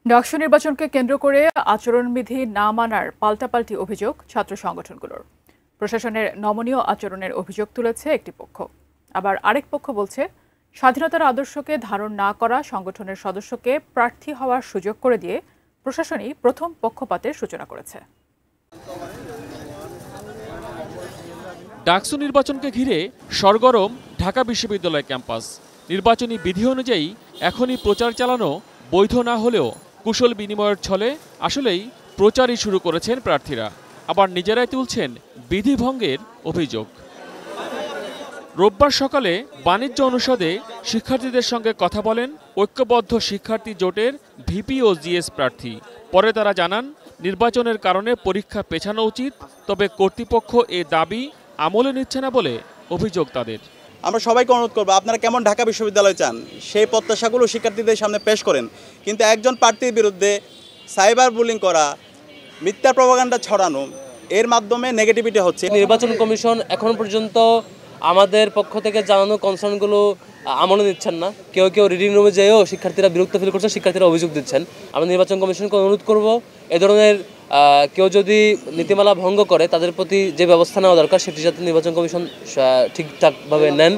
ডাকসু নির্বাচনকে কেন্দ্র করে আচরণবিধি না মানার পাল্টাপাল্টি অভিযোগ ছাত্র সংগঠনগুলোর। প্রশাসনের নমনীয় আচরণের অভিযোগ তুলেছে একটি পক্ষ, আবার আরেক পক্ষ বলছে স্বাধীনতার আদর্শকে ধারণ না করা সংগঠনের সদস্যকে প্রার্থী হওয়ার সুযোগ করে দিয়ে প্রশাসনই প্রথম পক্ষপাতের সূচনা করেছে। ডাকসু নির্বাচনকে ঘিরে সরগরম ঢাকা বিশ্ববিদ্যালয় ক্যাম্পাস। নির্বাচনী বিধি অনুযায়ী এখনই প্রচার চালানো বৈধ না হলেও কুশল বিনিময়ের ছলে আসলেই প্রচারই শুরু করেছেন প্রার্থীরা, আবার নিজেরাই তুলছেন বিধি ভঙ্গের অভিযোগ। রোববার সকালে বাণিজ্য অনুষদে শিক্ষার্থীদের সঙ্গে কথা বলেন ঐক্যবদ্ধ শিক্ষার্থী জোটের ভিপি ও জিএস প্রার্থী। পরে তারা জানান, নির্বাচনের কারণে পরীক্ষা পেছানো উচিত, তবে কর্তৃপক্ষ এ দাবি আমলে নিচ্ছে না বলে অভিযোগ তাদের। আমরা সবাইকে অনুরোধ করবো, আপনারা কেমন ঢাকা বিশ্ববিদ্যালয় চান সেই প্রত্যাশাগুলো শিক্ষার্থীদের সামনে পেশ করেন, কিন্তু একজন প্রার্থীর বিরুদ্ধে সাইবার বুলিং করা, মিথ্যা প্রপাগান্ডা ছড়ানো, এর মাধ্যমে নেগেটিভিটি হচ্ছে। নির্বাচন কমিশন এখন পর্যন্ত আমাদের পক্ষ থেকে জানানো কনসার্নগুলো আমলে নিচ্ছেন না। কেউ কেউ রিডিং রুমে যেয়েও শিক্ষার্থীরা বিরক্ত ফিল করছেন, শিক্ষার্থীরা অভিযোগ দিচ্ছেন। আমরা নির্বাচন কমিশনকে অনুরোধ করব, এ ধরনের কেউ যদি নীতিমালা ভঙ্গ করে তাদের প্রতি যে ব্যবস্থা নেওয়া দরকার সেটি যাতে নির্বাচন কমিশন ঠিকঠাকভাবে নেন।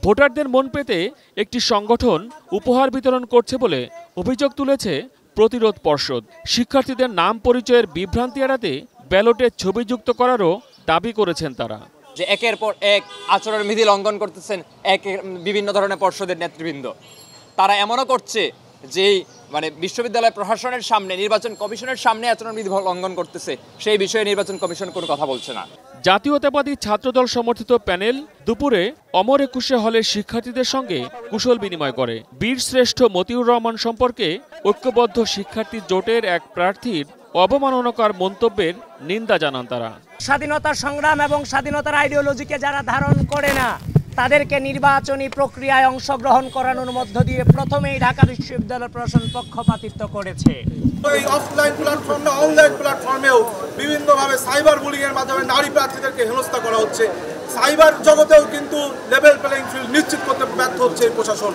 ভোটারদের মন পেতে একটি সংগঠন উপহার বিতরণ করছে বলে অভিযোগ তুলেছে প্রতিরোধ পর্ষদ। শিক্ষার্থীদের নাম পরিচয়ের বিভ্রান্তি এড়াতে ব্যালটে ছবিযুক্ত করারও দাবি করেছেন তারা। যে একের পর এক আচরণবিধি লঙ্ঘন করতেছেন বিভিন্ন ধরনের পর্ষদের নেতৃবৃন্দ। তারা এমনও করছে যে বিশ্ববিদ্যালয় প্রশাসনের সামনে, নির্বাচন কমিশনের সামনে আচরণবিধি লঙ্ঘন করতেছে, সেই বিষয়ে নির্বাচন কমিশন কোনো কথা বলছে না। জাতীয়তাবাদী ছাত্রদল সমর্থিত প্যানেল দুপুরে অমর একুশে হলের শিক্ষার্থীদের সঙ্গে কুশল বিনিময় করে। বীরশ্রেষ্ঠ মতিউর রহমান সম্পর্কে ঐক্যবদ্ধ শিক্ষার্থী জোটের এক প্রার্থীর অবমাননাকর মন্তব্যের নিন্দা জানান তারা। স্বাধীনতার সংগ্রাম এবং স্বাধীনতার আইডিওলজিকে যারা ধারণ করে না তাদেরকে নির্বাচনী প্রক্রিয়ায় অংশগ্রহণ করানোর মধ্য দিয়ে প্রথমেই ঢাকা বিশ্ববিদ্যালয় প্রশাসন পক্ষপাতিত্ব করেছে। এই অফলাইন প্ল্যাটফর্ম না, অনলাইন প্ল্যাটফর্মেও বিভিন্নভাবে সাইবার বুলিং এর মাধ্যমে নারী প্রার্থীদেরকে হেনস্থা করা হচ্ছে। সাইবার জগতেও কিন্তু লেভেল প্লেইং ফিল্ড নিশ্চিত করতে ব্যর্থ হচ্ছে এই প্রশাসন।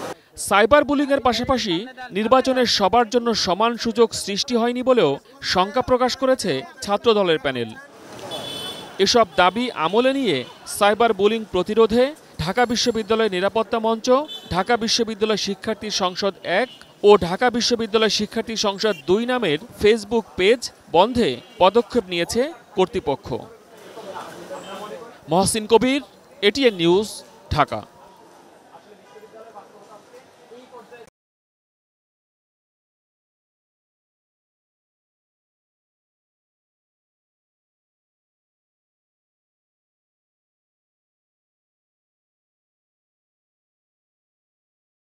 সাইবার বুলিংয়ের পাশাপাশি নির্বাচনের সবার জন্য সমান সুযোগ সৃষ্টি হয়নি বলেও শঙ্কা প্রকাশ করেছে ছাত্রদলের প্যানেল। এসব দাবি আমলে নিয়ে সাইবার বুলিং প্রতিরোধে ঢাকা বিশ্ববিদ্যালয় নিরাপত্তা মঞ্চ, ঢাকা বিশ্ববিদ্যালয় শিক্ষার্থী সংসদ 1 ও ঢাকা বিশ্ববিদ্যালয় শিক্ষার্থী সংসদ 2 নামের ফেসবুক পেজ বন্ধে পদক্ষেপ নিয়েছে কর্তৃপক্ষ। মহসিন কবির, এটিএন নিউজ, ঢাকা।